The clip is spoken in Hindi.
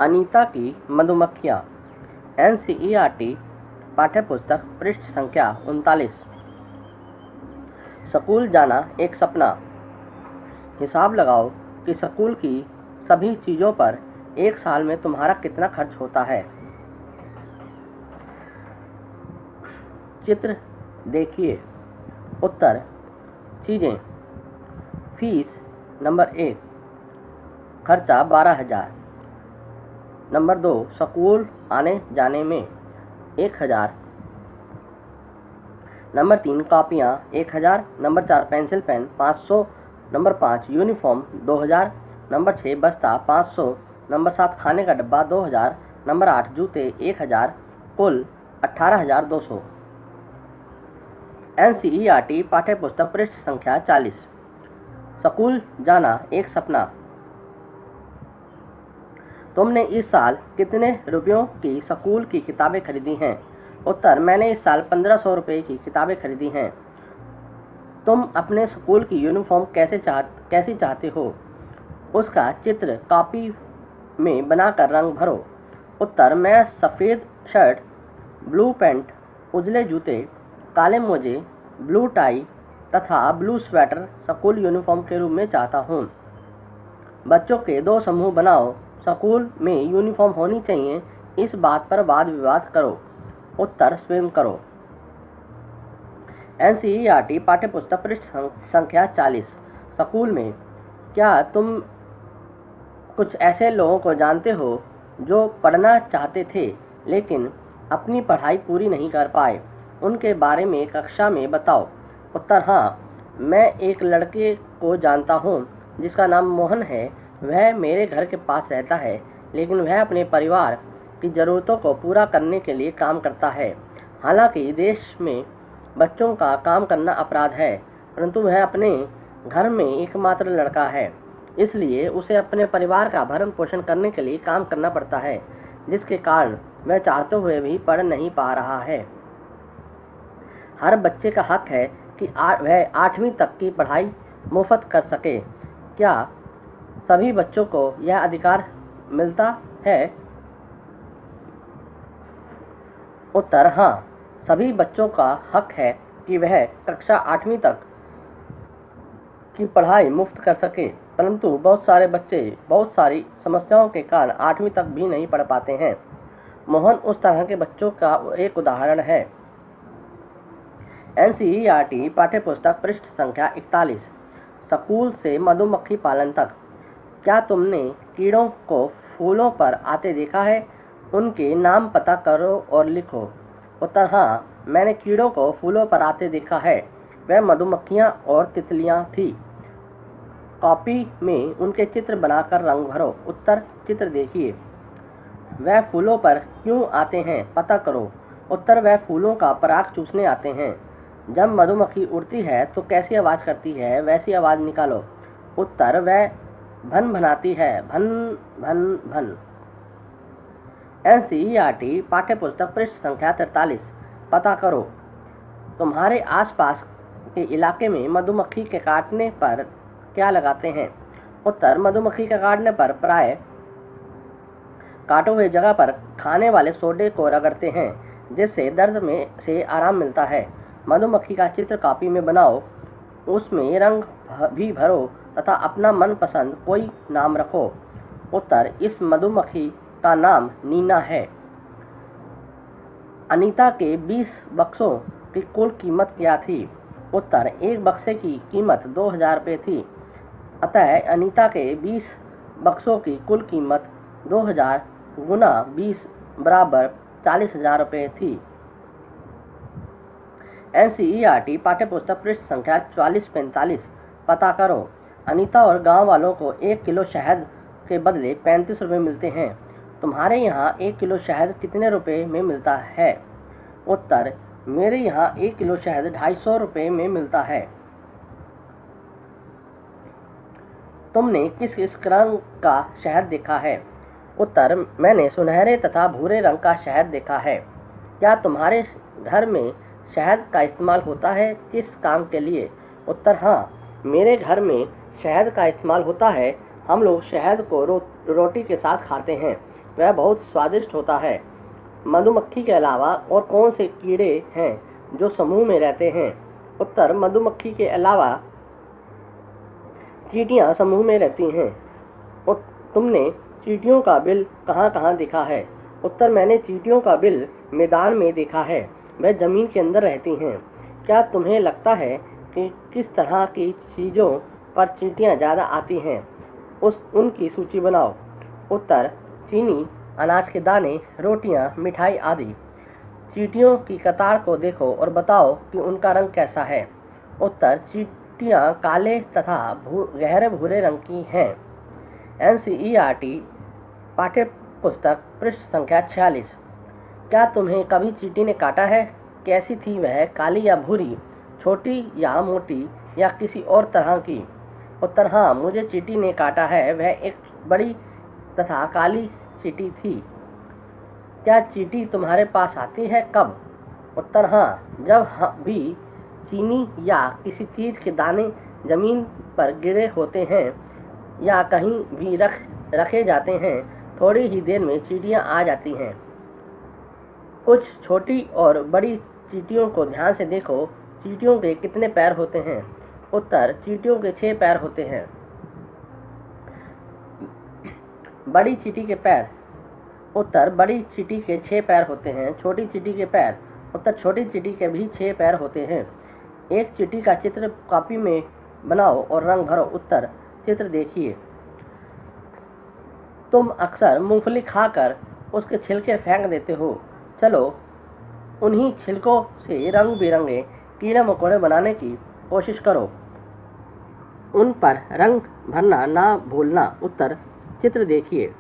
अनीता की मधुमक्खियाँ। एनसीईआरटी पाठ्यपुस्तक पृष्ठ संख्या 39। स्कूल जाना एक सपना। हिसाब लगाओ कि स्कूल की सभी चीज़ों पर एक साल में तुम्हारा कितना खर्च होता है। चित्र देखिए। उत्तर चीज़ें। फीस नंबर 1 खर्चा 12,000। नंबर 2 स्कूल आने जाने में 1,000। नंबर 3 कॉपियाँ 1,000। Number 4 pencil pen 500। Number 5 uniform 2,000। Number 6 बस्ता 500। नंबर 7 खाने का डब्बा 2,000। नंबर 8 जूते 1,000। कुल 18,200। एनसीईआरटी पाठ्यपुस्तक पृष्ठ संख्या 40। स्कूल जाना एक सपना। तुमने इस साल कितने रुपयों की स्कूल की किताबें खरीदी हैं। उत्तर मैंने इस साल 1,500 रुपये की किताबें खरीदी हैं। तुम अपने स्कूल की यूनिफॉर्म कैसी चाहते हो। उसका चित्र कॉपी में बनाकर रंग भरो। उत्तर मैं सफ़ेद शर्ट, ब्लू पैंट, उजले जूते, काले मोजे, ब्लू टाई तथा ब्लू स्वेटर स्कूल यूनिफॉर्म के रूप में चाहता हूँ। बच्चों के 2 समूह बनाओ। स्कूल में यूनिफॉर्म होनी चाहिए, इस बात पर वाद विवाद करो। उत्तर स्वयं करो। एनसीईआरटी पाठ्यपुस्तक पृष्ठ संख्या 40। स्कूल में। क्या तुम कुछ ऐसे लोगों को जानते हो जो पढ़ना चाहते थे लेकिन अपनी पढ़ाई पूरी नहीं कर पाए। उनके बारे में कक्षा में बताओ। उत्तर हाँ, मैं एक लड़के को जानता हूँ जिसका नाम मोहन है। वह मेरे घर के पास रहता है लेकिन वह अपने परिवार की ज़रूरतों को पूरा करने के लिए काम करता है। हालांकि देश में बच्चों का काम करना अपराध है, परंतु वह अपने घर में एकमात्र लड़का है, इसलिए उसे अपने परिवार का भरण पोषण करने के लिए काम करना पड़ता है, जिसके कारण वह चाहते हुए भी पढ़ नहीं पा रहा है। हर बच्चे का हक है कि वह 8वीं तक की पढ़ाई मुफ्त कर सके। क्या सभी बच्चों को यह अधिकार मिलता है। उत्तर हाँ, सभी बच्चों का हक है कि वह कक्षा 8वीं तक की पढ़ाई मुफ्त कर सके, परंतु बहुत सारे बच्चे बहुत सारी समस्याओं के कारण 8वीं तक भी नहीं पढ़ पाते हैं। मोहन उस तरह के बच्चों का एक उदाहरण है। एनसीईआरटी पाठ्यपुस्तक पृष्ठ संख्या 41। स्कूल से मधुमक्खी पालन तक। क्या तुमने कीड़ों को फूलों पर आते देखा है। उनके नाम पता करो और लिखो। उत्तर हाँ, मैंने कीड़ों को फूलों पर आते देखा है। वह मधुमक्खियाँ और तितलियाँ थी। कॉपी में उनके चित्र बनाकर रंग भरो। उत्तर चित्र देखिए। वह फूलों पर क्यों आते हैं पता करो। उत्तर वह फूलों का पराग चूसने आते हैं। जब मधुमक्खी उड़ती है तो कैसी आवाज़ करती है, वैसी आवाज़ निकालो। उत्तर वह भन भनाती है, भन भन भन। एनसीईआरटी पाठ्यपुस्तक पृष्ठ संख्या 43। पता करो। तुम्हारे आसपास के इलाके में मधुमक्खी के काटने पर क्या लगाते हैं। उत्तर मधुमक्खी के काटने पर प्राय काटे हुए जगह पर खाने वाले सोडे को रगड़ते हैं, जिससे दर्द में से आराम मिलता है। मधुमक्खी का चित्र कॉपी में बनाओ, उसमें रंग भी भरो तथा अपना मनपसंद कोई नाम रखो। उत्तर इस मधुमक्खी का नाम नीना है। अनीता के 20 बक्सों की कुल कीमत क्या थी। उत्तर एक बक्से की कीमत 2,000 रुपये थी, अतः अनीता के 20 बक्सों की कुल कीमत 2,000 गुना 20 बराबर 40,000 रुपये थी। एनसीईआरटी पाठ्यपुस्तक पृष्ठ संख्या 44-45। पता करो। अनीता और गांव वालों को 1 किलो शहद के बदले 35 रुपये मिलते हैं। तुम्हारे यहाँ 1 किलो शहद कितने रुपए में मिलता है। उत्तर मेरे यहाँ 1 किलो शहद 250 रुपये में मिलता है। तुमने किस किस रंग का शहद देखा है। उत्तर मैंने सुनहरे तथा भूरे रंग का शहद देखा है। क्या तुम्हारे घर में शहद का इस्तेमाल होता है, किस काम के लिए। उत्तर हाँ, मेरे घर में शहद का इस्तेमाल होता है। हम लोग शहद को रोटी के साथ खाते हैं। वह बहुत स्वादिष्ट होता है। मधुमक्खी के अलावा और कौन से कीड़े हैं जो समूह में रहते हैं? उत्तर, मधुमक्खी के अलावा चींटियां समूह में रहती हैं। तुमने चींटियों का बिल कहाँ कहाँ देखा है? उत्तर, मैंने चींटियों का बिल मैदान में देखा है। वह जमीन के अंदर रहती हैं। क्या तुम्हें लगता है कि किस तरह की चीज़ों पर चींटियां ज़्यादा आती हैं? उनकी सूची बनाओ। उत्तर, चीनी, अनाज के दाने, रोटियां, मिठाई आदि। चींटियों की कतार को देखो और बताओ कि उनका रंग कैसा है। उत्तर, चींटियां काले तथा गहरे भूरे रंग की हैं। NCERT पाठ्य पुस्तक पृष्ठ संख्या 46। क्या तुम्हें कभी चींटी ने काटा है? कैसी थी वह? काली या भूरी, छोटी या मोटी या किसी और तरह की? उत्तर, हाँ, मुझे चींटी ने काटा है। वह एक बड़ी तथा काली चींटी थी। क्या चींटी तुम्हारे पास आती है? कब? उत्तर, हाँ, जब भी चीनी या किसी चीज़ के दाने जमीन पर गिरे होते हैं या कहीं भी रखे जाते हैं, थोड़ी ही देर में चींटियां आ जाती हैं। कुछ छोटी और बड़ी चींटियों को ध्यान से देखो। चींटियों के कितने पैर होते हैं? उत्तर, चींटियों के 6 पैर होते हैं। बड़ी चींटी के पैर? उत्तर, बड़ी चींटी के 6 पैर होते हैं। छोटी चींटी के पैर? उत्तर, छोटी चींटी के भी 6 पैर होते हैं। एक चींटी का चित्र कॉपी में बनाओ और रंग भरो। उत्तर, चित्र देखिए। तुम अक्सर मूंगफली खाकर उसके छिलके फेंक देते हो। चलो उन्हीं छिलकों से रंग बिरंगे कीड़े मकोड़े बनाने की कोशिश करो। उन पर रंग भरना ना भूलना। उत्तर, चित्र देखिए।